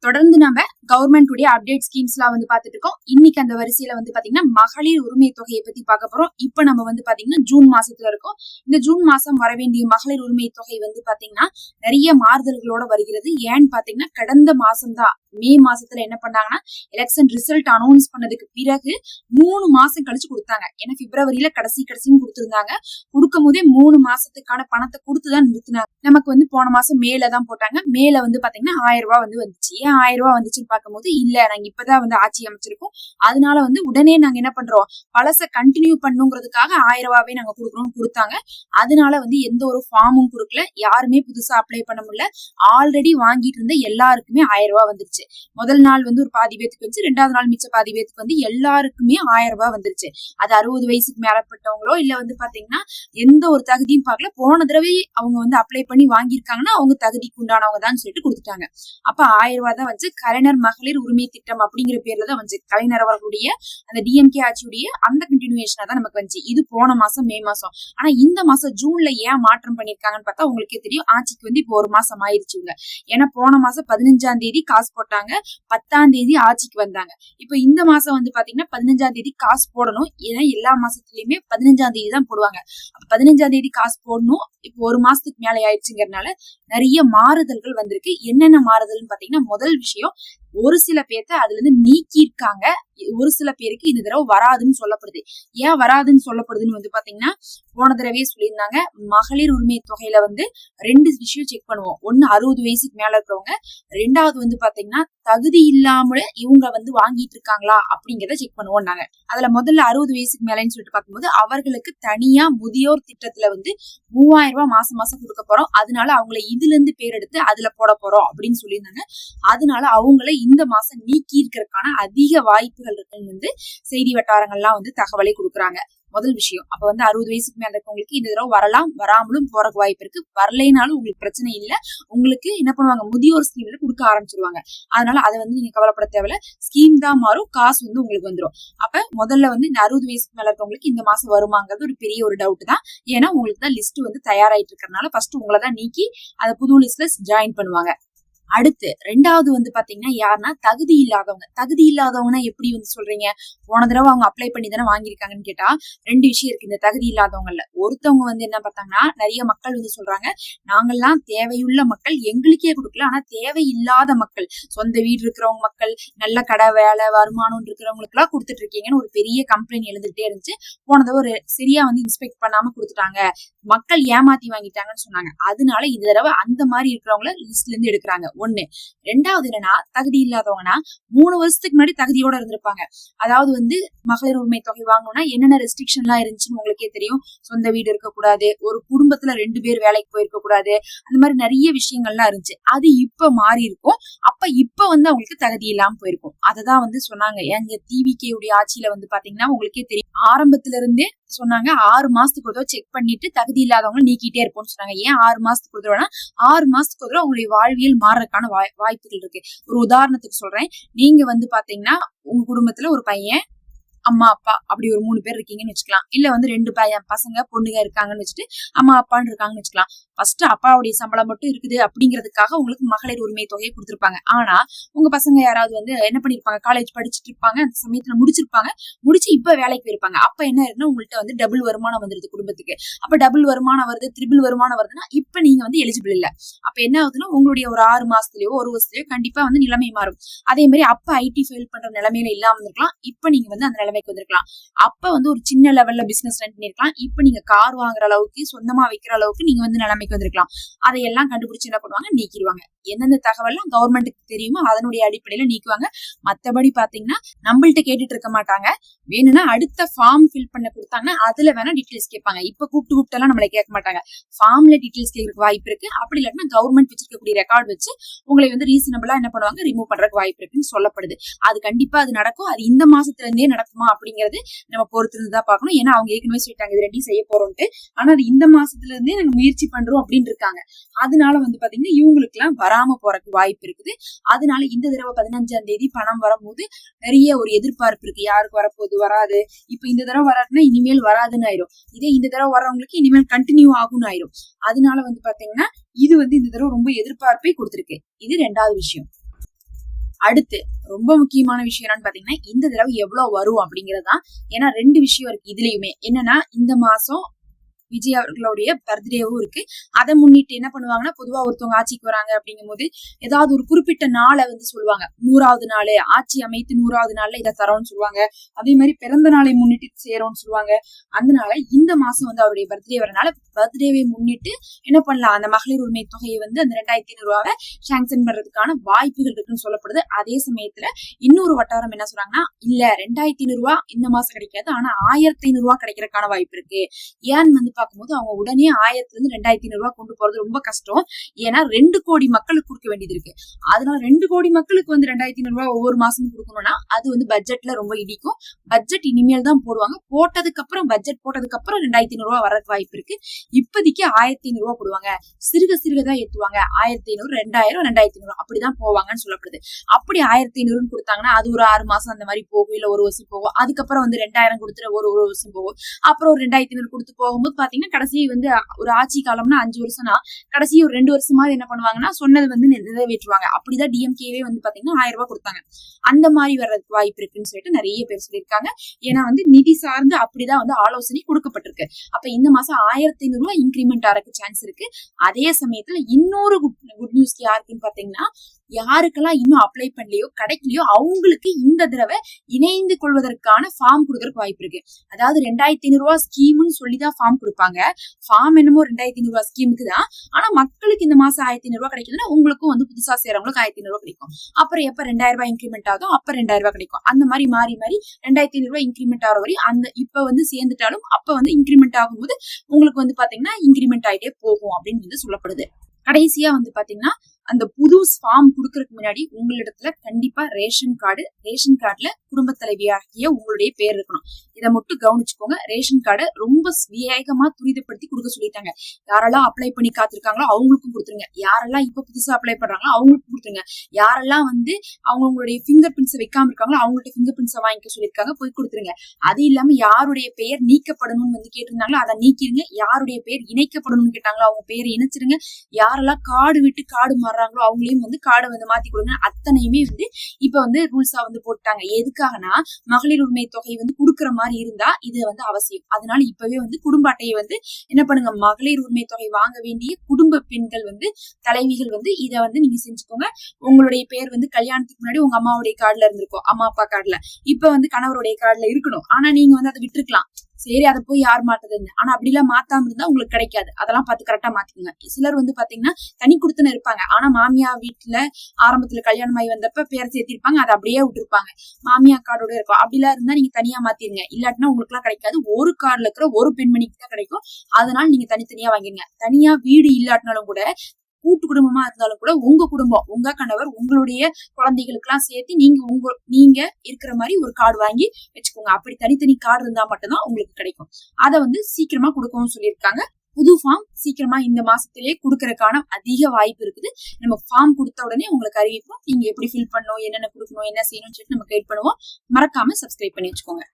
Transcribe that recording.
தொடர்ந்து நம்ம கவர்மெண்ட் உடைய அப்டேட் ஸ்கீம்ஸ் எல்லாம் பாத்துட்டு இருக்கோம். இன்னைக்கு அந்த வரிசையில பாத்தீங்கன்னா மகளிர் உரிமை தொகையை பத்தி பார்க்க போறோம். இப்ப நம்ம பாத்தீங்கன்னா ஜூன் மாசத்துல இருக்கோம். இந்த ஜூன் மாசம் வர வேண்டிய மகளிர் உரிமை தொகை பாத்தீங்கன்னா நிறைய மாறுதல்களோட வருகிறது. ஏன்னு பாத்தீங்கன்னா கடந்த மாசம் தான் மே மாசத்துல என்ன பண்ணாங்கன்னா எலெக்ஷன் ரிசல்ட் அனௌன்ஸ் பண்ணதுக்கு பிறகு 3 மாசம் கழிச்சு கொடுத்தாங்க. ஏன்னா பிப்ரவரியில கடைசின்னு கொடுத்திருந்தாங்க. கொடுக்கும் போதே 3 மாசத்துக்கான பணத்தை கொடுத்துதான் நிறுத்தினாங்க. நமக்கு போன மாசம் மேல தான் போட்டாங்க. மேல பாத்தீங்கன்னா 1000 ரூபாய் வந்துச்சு. ஏன் 1000 ரூபாய் வந்துச்சுன்னு பார்க்கும்போது இல்ல நாங்க இப்பதான் ஆட்சி அமைச்சிருக்கோம், அதனால உடனே நாங்க என்ன பண்றோம் பழச கண்டினியூ பண்ணுங்கிறதுக்காக 1000 ரூபாவே நாங்க கொடுக்குறோம்னு கொடுத்தாங்க. அதனால எந்த ஒரு ஃபார்மும் கொடுக்கல, யாருமே புதுசா அப்ளை பண்ண முடியல. ஆல்ரெடி வாங்கிட்டு இருந்த எல்லாருக்குமே 1000 ரூபாய் வந்துருச்சு. முதல் நாள் ஒரு பாதி பேத்துக்கு வந்து, 2வது நாள் மிச்ச பாதி பேத்துக்கு எல்லாருக்குமே 1000 ரூபாய் வந்துருச்சு. அது 60 வயசுக்கு மேலப்பட்டவங்களோ இல்ல பாத்தீங்கன்னா எந்த ஒரு தகுதியும் பார்க்கல, போன தடவை அவங்க அப்ளை பண்ணி வாங்கியிருக்காங்கன்னா அவங்க தகுதிக்கு உண்டானவங்க தான் சொல்லிட்டு கொடுத்துட்டாங்க. அப்ப 1000 ரூபாய் தான் கலைஞர் மகளிர் உரிமை திட்டம் அப்படிங்கிற பேர்ல தான் கலைஞர் அவர்களுடைய அந்த டிஎம்கே ஆட்சியுடைய அந்த கண்டினியூஷனா தான் நமக்கு வந்துச்சு. இது போன மாசம் மே மாசம். ஆனா இந்த மாசம் ஜூன்ல ஏன் மாற்றம் பண்ணிருக்காங்கன்னு பார்த்தா உங்களுக்கே தெரியும். ஆட்சிக்கு இப்போ 1 மாசம் ஆயிருச்சுங்க. ஏன்னா போன மாசம் 15ஆம் தேதி காசு போட்டாங்க, 10ஆம் தேதி ஆட்சிக்கு வந்தாங்க. இப்ப இந்த மாசம் பாத்தீங்கன்னா 15ஆம் தேதி காசு போடணும். ஏன்னா எல்லா மாசத்துலயுமே 15ஆம் தேதி தான் போடுவாங்க. 15ஆம் தேதி காசு போடணும். இப்போ 1 மாசத்துக்கு மேல ஆயிடுச்சுங்கிறதுனால நிறைய மாறுதல்கள் வந்திருக்கு. என்னென்ன மாறுதல்னு பாத்தீங்கன்னா முதல் விஷயம், ஒரு சில பேர்த்த அதுல நீக்கி இருக்காங்க. ஒரு சில பேருக்கு இந்த தடவை வராதுன்னு சொல்லப்படுது. ஏன் வராதுன்னு சொல்லப்படுதுன்னு பாத்தீங்கன்னா போன தடவையே சொல்லியிருந்தாங்க, மகளிர் உரிமை தொகையில 2 விஷயம் செக் பண்ணுவோம். ஒண்ணு 60 வயசுக்கு மேல இருக்கிறவங்க, 2வது பாத்தீங்கன்னா தகுதி இல்லாம இவங்க வாங்கிட்டு இருக்காங்களா அப்படிங்கறத செக் பண்ணுவோம் நாங்க. அதுல முதல்ல 60 வயசுக்கு மேலன்னு சொல்லிட்டு பார்க்கும்போது அவர்களுக்கு தனியா முதியோர் திட்டத்துல 3000 ரூபாய் மாசம் மாசம் கொடுக்க போறோம். அதனால அவங்களை இதுல இருந்து பேர் எடுத்து அதுல போட போறோம் அப்படின்னு சொல்லியிருந்தாங்க. அதனால அவங்களை இந்த மாசம் நீக்கி இருக்கிறதுக்கான அதிக வாய்ப்புகள் இருக்குன்னு செய்தி வட்டாரங்கள்லாம் தகவலை கொடுக்குறாங்க. முதல் விஷயம். அப்ப 60 வயசுக்கு மேல இருக்கவங்களுக்கு இந்த தடவை வரலாம், வராமலும் போறக்கு வாய்ப்பு இருக்கு. வரலைனாலும் உங்களுக்கு பிரச்சனை இல்ல, உங்களுக்கு என்ன பண்ணுவாங்க முதியோர் ஸ்கீம்ல கொடுக்க ஆரம்பிச்சிருவாங்க. அதனால அதை நீங்க கவலைப்பட தேவையில்ல. ஸ்கீம் தான் மாறும், காசு உங்களுக்கு வந்துடும். அப்ப முதல்ல இந்த 60 வயசுக்கு மேல இருக்கவங்களுக்கு இந்த மாசம் வருமாங்கிறது ஒரு பெரிய ஒரு டவுட் தான். ஏன்னா உங்களுக்கு தான் லிஸ்ட் தயாராயிட்டு இருக்கறதுனால ஃபர்ஸ்ட் உங்களை தான் நீக்கி அதை புது லிஸ்ட்ல ஜாயின் பண்ணுவாங்க. அடுத்து 2வது பாத்தீங்கன்னா யாருன்னா தகுதி இல்லாதவங்க. தகுதி இல்லாதவங்கன்னா எப்படி சொல்றீங்க, போன தடவை அவங்க அப்ளை பண்ணி தானே வாங்கியிருக்காங்கன்னு கேட்டா 2 விஷயம் இருக்கு. இந்த தகுதி இல்லாதவங்கல்ல ஒருத்தவங்க என்ன பார்த்தாங்கன்னா நிறைய மக்கள் சொல்றாங்க, நாங்கெல்லாம் தேவையுள்ள மக்கள், எங்களுக்கே கொடுக்கல, ஆனா தேவையில்லாத மக்கள், சொந்த வீடு இருக்கிறவங்க மக்கள், நல்ல கடை வேலை வருமானம் இருக்கிறவங்களுக்கு எல்லாம் கொடுத்துட்டு இருக்கீங்கன்னு ஒரு பெரிய கம்ப்ளைண்ட் எழுந்துட்டே இருந்துச்சு. போன தடவை ஒரு சரியா இன்ஸ்பெக்ட் பண்ணாம கொடுத்துட்டாங்க, மக்கள் ஏமாத்தி வாங்கிட்டாங்கன்னு சொன்னாங்க. அதனால இந்த தடவை அந்த மாதிரி இருக்கிறவங்கள லிஸ்ட்ல இருந்து எடுக்கிறாங்க. ஒண்ணு. 2வது என்னன்னா தகுதி இல்லாதவங்கன்னா 3 வருஷத்துக்கு முன்னாடி தகுதியோட இருந்திருப்பாங்க. அதாவது மகளிர் உரிமை தொகை வாங்கணும்னா என்னென்ன ரெஸ்ட்ரிக்ஷன் எல்லாம் இருந்துச்சுன்னு உங்களுக்கே தெரியும். சொந்த வீடு இருக்கக்கூடாது, ஒரு குடும்பத்துல 2 பேர் வேலைக்கு போயிருக்க கூடாது, அந்த மாதிரி நிறைய விஷயங்கள்லாம் இருந்துச்சு. அது இப்ப மாறி இருக்கும். அப்ப இப்ப அவங்களுக்கு தகுதி இல்லாம போயிருக்கும். அததான் சொன்னாங்க. எங்க டிவிகே உடைய ஆட்சியில பாத்தீங்கன்னா உங்களுக்கே தெரியும், ஆரம்பத்துல இருந்தே சொன்னாங்க 6 மாசத்துக்கு ஒரு செக் பண்ணிட்டு தகுதி இல்லாதவங்க நீக்கிட்டே இருப்போம்னு சொன்னாங்க. ஏன் 6 மாசத்துக்கு ஒரு 6 மாசத்துக்கு ஒரு அவங்களுடைய வாழ்வியல் மாறுறதுக்கான வாய்ப்புகள் இருக்கு. ஒரு உதாரணத்துக்கு சொல்றேன். நீங்க பாத்தீங்கன்னா உங்க குடும்பத்துல ஒரு பையன், அம்மா அப்பா அப்படி ஒரு 3 பேர் இருக்கீங்கன்னு வச்சுக்கலாம். இல்ல 2 பசங்க பொண்ணுங்க இருக்காங்கன்னு வச்சுட்டு அம்மா அப்பான்னு இருக்காங்கன்னு வச்சுக்கலாம். ஃபர்ஸ்ட் அப்பாவுடைய சம்பளம் மட்டும் இருக்குது அப்படிங்கிறதுக்காக உங்களுக்கு மகளிர் உரிமை தொகையை கொடுத்திருப்பாங்க. ஆனா உங்க பசங்க யாராவது என்ன பண்ணிருப்பாங்க, காலேஜ் படிச்சுட்டு இருப்பாங்க, அந்த சமயத்துல முடிச்சிருப்பாங்க, முடிச்சு இப்ப வேலைக்கு போயிருப்பாங்க. அப்ப என்ன இருக்குன்னா உங்கள்ட்ட டபுள் வருமானம் வந்துருது குடும்பத்துக்கு. அப்ப டபுள் வருமானம் வருது, ட்ரிபிள் வருமானம் வருதுன்னா இப்ப நீங்க எலிஜிபிள் இல்ல. அப்ப என்ன ஆகுதுன்னா உங்களுடைய ஒரு 6 மாசத்துலயோ 1 வருஷத்துலயோ கண்டிப்பா நிலைமை மாறும். அதே மாதிரி அப்ப ஐடி ஃபைல் பண்ற நிலைமையில இல்லாம இருக்கலாம், இப்ப நீங்க அந்த நிலைமைக்கு வந்திருக்கலாம். அப்ப ஒரு சின்ன லெவல்ல பிசினஸ் ரன் பண்ணிருக்கலாம், இப்ப நீங்க கார் வாங்குற அளவுக்கு சொந்தமா வைக்கிற அளவுக்கு நீங்க நிலைமைக்கு வந்திருக்கலாம். அதையெல்லாம் கண்டுபிடிச்சு என்ன பண்ணுவாங்க, நீக்கிடுவாங்க. எந்தெந்த தகவல்லாம் கவர்மெண்ட்டுக்கு தெரியுமோ அதனுடைய அடிப்படையில நீக்குவாங்க. மத்தபடி பாத்தீங்கன்னா நம்மள்ட்ட கேட்டுட்டு இருக்க மாட்டாங்க. வேணும்னா அடுத்த ஃபார்ம் ஃபில் பண்ண கொடுத்தாங்கன்னா அதுல வேணா டீடைல்ஸ் கேட்பாங்க. இப்ப கூப்பிட்டு எல்லாம் நம்மளை கேட்க மாட்டாங்க. ஃபார்ம்ல டீடைல்ஸ் கேட்கறதுக்கு வாய்ப்பு இருக்கு. அப்படி இல்லாட்டினா கவர்மெண்ட் வச்சிருக்கக்கூடிய ரெக்கார்ட் வச்சு உங்களை ரீசனபிளா என்ன பண்ணுவாங்க, ரிமூவ் பண்றதுக்கு வாய்ப்பு இருக்குன்னு சொல்லப்படுது. அது கண்டிப்பா அது நடக்கும். அது இந்த மாசத்துல இருந்தே நடக்குமா அப்படிங்கறது நம்ம பொறுத்து இருந்துதான் பார்க்கணும். ஏன்னா அவங்க ஏற்கனவே சொல்லிட்டாங்க இது 2 செய்ய போறோம்ட்டு. ஆனா அது இந்த மாசத்துல இருந்தே நாங்க முயற்சி பண்றோம் அப்படின்னு இருக்காங்க. அதனால பாத்தீங்கன்னா இவங்களுக்கு எல்லாம் வராம போறதுக்கு வாய்ப்பு இருக்குது. அதனால இந்த தடவை 15ஆம் தேதி பணம் வரும்போது நிறைய ஒரு எதிர்பார்ப்பு இருக்கு, யாருக்கு வரப்போகுது வராது. இப்ப இந்த தடவை வராதுன்னா இனிமேல் வராதுன்னு ஆயிரும். இதே இந்த தடவை வர்றவங்களுக்கு இனிமேல் கண்டினியூ ஆகும்னு ஆயிரும். அதனால பாத்தீங்கன்னா இது இந்த தடவை ரொம்ப எதிர்பார்ப்பை கொடுத்திருக்கு. இது 2வது விஷயம். அடுத்து ரொம்ப முக்கியமான விஷயம் என்னன்னு பாத்தீங்கன்னா இந்த தடவை எவ்வளவு வரும் அப்படிங்கறதுதான். ஏன்னா 2 விஷயம் இருக்கு இதுலயுமே. என்னன்னா இந்த மாசம் விஜய் அவர்களுடைய பர்த்டேவும் இருக்கு. அதை முன்னிட்டு என்ன பண்ணுவாங்கன்னா, பொதுவா ஒருத்தவங்க ஆட்சிக்கு வராங்க அப்படிங்கும் போது ஏதாவது ஒரு குறிப்பிட்ட நாளை சொல்லுவாங்க. 100வது நாள் ஆட்சி அமைத்து 100வது நாள்ல இதை தரோம்னு சொல்லுவாங்க. அதே மாதிரி பிறந்த நாளை முன்னிட்டு சேரும்னு சொல்லுவாங்க. அதனால இந்த மாசம் அவருடைய பர்த்டே வரனால பர்த்டேவை முன்னிட்டு என்ன பண்ணலாம், அந்த மகளிர் உரிமை தொகையை அந்த 2500 ரூபாவை சாங்ஷன் பண்றதுக்கான வாய்ப்புகள் இருக்குன்னு சொல்லப்படுது. அதே சமயத்துல இன்னொரு வட்டாரம் என்ன சொல்றாங்கன்னா, இல்ல 2500 ரூபாய் இந்த மாசம் கிடைக்காது, ஆனா 1500 ரூபாய் கிடைக்கிறதுக்கான வாய்ப்பு இருக்கு. ஏன்னு பார்க்கும்போது அவங்க உடனே 1000ல இருந்து 2500 ரூபாய் கொண்டு போறது ரொம்ப கஷ்டம். ஏன்னா 2 கோடி மக்களுக்கு கொடுக்க வேண்டியது இருக்கு. அதனால 2 கோடி மக்களுக்கு 2500 ரூபாய் ஒவ்வொரு மாசமும் கொடுக்கணும்னா அது பட்ஜெட்ல ரொம்ப இடிக்கும். பட்ஜெட் இனிமேல் தான் போடுவாங்க. போட்டதுக்கு அப்புறம் பட்ஜெட் போட்டதுக்கு அப்புறம் 2500 ரூபாய் வரதுக்கு வாய்ப்பு இருக்கு. இப்போதைக்கு 1500 ரூபாய் போடுவாங்க. சிறுக சிறுகதான் ஏத்துவாங்க. 1500, 2000, 2500 அப்படிதான் போவாங்கன்னு சொல்லப்படுது. அப்படி 1500 கொடுத்தாங்கன்னா அது ஒரு 6 மாசம் அந்த மாதிரி போகும், இல்ல ஒரு வருஷம் போகும். அதுக்கப்புறம் 2000 கொடுத்துட்டு ஒரு வருஷம் போகும். அப்புறம் ஒரு 2500 கொடுத்து போகும்போது பாத்தீங்கன்னா கடைசி ஒரு ஆட்சி காலம்னா 5 வருஷம்னா கடைசி ஒரு 2 வருஷமா என்ன பண்ணுவாங்கன்னா சொன்னது நிறைவேற்றுவாங்க. அப்படிதான் டிஎம்கேவே பாத்தீங்கன்னா 1000 ரூபாய் கொடுத்தாங்க. அந்த மாதிரி வர்றதுக்கு வாய்ப்பு இருக்குன்னு சொல்லிட்டு நிறைய பேர் சொல்லியிருக்காங்க. ஏன்னா நிதி சார்ந்து அப்படிதான் ஆலோசனை கொடுக்கப்பட்டிருக்கு. அப்ப இந்த மாசம் 1500 ரூபாய் இன்கிரிமெண்ட் ஆறதுக்கு சான்ஸ் இருக்கு. அதே சமயத்துல இன்னொரு குட் நியூஸ் யாருக்குன்னு பாத்தீங்கன்னா, யாருக்கெல்லாம் இன்னும் அப்ளை பண்ணலையோ கிடைக்கலையோ அவங்களுக்கு இந்த தடவை இணைந்து கொள்வதற்கான ஃபார்ம் கொடுக்கறதுக்கு வாய்ப்பு இருக்கு. அதாவது 2500 ரூபாய் ஸ்கீம்னு சொல்லிதான் ஃபார்ம் கொடுப்பாங்க. ஃபார்ம் என்னமோ 2500 ரூபாய் ஸ்கீமுக்கு தான். ஆனா மக்களுக்கு இந்த மாசம் 1500 ரூபாய் கிடைக்குதுன்னா உங்களுக்கும் புதுசா சேரவங்களுக்கு 1500 ரூபாய் கிடைக்கும். அப்புறம் எப்ப 2000 ரூபாய் இன்கிரிமெண்ட் ஆகும் அப்ப 2000 ரூபாய் கிடைக்கும். அந்த மாதிரி மாறி மாறி 2500 ரூபாய் இன்கிரிமெண்ட் ஆகிற வரை அந்த இப்ப சேர்ந்துட்டாலும் அப்ப இன்கிரிமெண்ட் ஆகும்போது உங்களுக்கு பாத்தீங்கன்னா இன்கிரிமெண்ட் ஆகிட்டே போகும் அப்படின்னு சொல்லப்படுது. கடைசியா பாத்தீங்கன்னா அந்த புது ஃபார்ம் கொடுக்கறதுக்கு முன்னாடி உங்களிடத்துல கண்டிப்பா ரேஷன் கார்டுல குடும்ப தலைவியாகிய உங்களுடைய பேர் இருக்கணும். இதை மட்டும் கவனிச்சுக்கோங்க. ரேஷன் கார்டை ரொம்ப வேகமா துரிதப்படுத்தி கொடுக்க சொல்லிட்டாங்க. யாரெல்லாம் அப்ளை பண்ணி காத்திருக்காங்களோ அவங்களுக்கும் கொடுத்துருங்க. யாரெல்லாம் இப்ப புதுசா அப்ளை பண்றாங்களோ அவங்களுக்கும் கொடுத்துருங்க. யாரெல்லாம் அவங்களுடைய ஃபிங்கர் பிரிண்ட்ஸ் வைக்காம இருக்காங்களோ அவங்களுடைய ஃபிங்கர் பிரிண்ட்ஸை வாங்கிக்க சொல்லியிருக்காங்க, போய் கொடுத்துருங்க. அது இல்லாம யாருடைய பெயர் நீக்கப்படணும்னு கேட்டிருந்தாங்களோ அதை நீக்கிருங்க. யாருடைய பெயர் இணைக்கப்படணும்னு கேட்டாங்களோ அவங்க பெயரை இணைச்சிருங்க. யாரெல்லாம் கார்டு விட்டு கார்டு மாறுறாங்களோ அவங்களையும் கார்டை மாத்தி கொடுங்க. அத்தனையுமே இப்ப ரூல்ஸா போட்டாங்க. எதுக்காகனா மகளிர் உரிமை தொகை கொடுக்குற மாதிரி இருந்தா இது அவசியம். அதனால இப்பவே குடும்ப அட்டையை என்ன பண்ணுங்க, மகளிர் உரிமை தொகை வாங்க வேண்டிய குடும்ப பெண்கள் தலைவிகள் இதை நீங்க செஞ்சுக்கோங்க. உங்களுடைய பேர் கல்யாணத்துக்கு முன்னாடி உங்க அம்மாவுடைய கார்டுல இருந்திருக்கும், அம்மா அப்பா கார்டுல. இப்ப கணவருடைய கார்டுல இருக்கணும். ஆனா நீங்க அதை விட்டுருக்கலாம். சரி அதை போய் யார் மாத்துதுன்னு. ஆனா அப்படி எல்லாம் மாத்தாம இருந்தா உங்களுக்கு கிடைக்காது. அதெல்லாம் பார்த்து கரெக்டா மாத்திக்கோங்க. சிலர் பாத்தீங்கன்னா தனி கொடுத்துன்னு இருப்பாங்க. ஆனா மாமியா வீட்டுல ஆரம்பத்துல கல்யாணம் ஆகி வந்தப்ப பேர் சேர்த்திருப்பாங்க, அதை அப்படியே விட்டுருப்பாங்க. மாமியா கார்டோட இருக்கும். அப்படிலாம் இருந்தா நீங்க தனியா மாத்திருங்க. இல்லாட்டினா உங்களுக்கு எல்லாம் கிடைக்காது. ஒரு கார்டுல இருக்கிற ஒரு பெண்மணிக்கு தான் கிடைக்கும். அதனால நீங்க தனித்தனியா வாங்கிருங்க. தனியா வீடு இல்லாட்டினாலும் கூட கூட்டு குடும்பமா இருந்தாலும் கூட உங்க குடும்பம், உங்க கணவர், உங்களுடைய குழந்தைகளுக்கு எல்லாம் சேர்த்து நீங்க இருக்கிற மாதிரி ஒரு கார்டு வாங்கி வச்சுக்கோங்க. அப்படி தனித்தனி கார்டு இருந்தா மட்டும்தான் உங்களுக்கு கிடைக்கும். அதை சீக்கிரமா கொடுக்கவும் சொல்லியிருக்காங்க. புது ஃபார்ம் சீக்கிரமா இந்த மாசத்திலேயே கொடுக்கறதுக்கான அதிக வாய்ப்பு இருக்குது. நம்ம ஃபார்ம் கொடுத்த உடனே உங்களுக்கு அறிவிப்போம். நீங்க எப்படி ஃபில் பண்ணணும், என்னென்ன கொடுக்கணும், என்ன செய்யணும்னு சொல்லிட்டு நம்ம கைட் பண்ணுவோம். மறக்காம சப்ஸ்கிரைப் பண்ணி வச்சுக்கோங்க.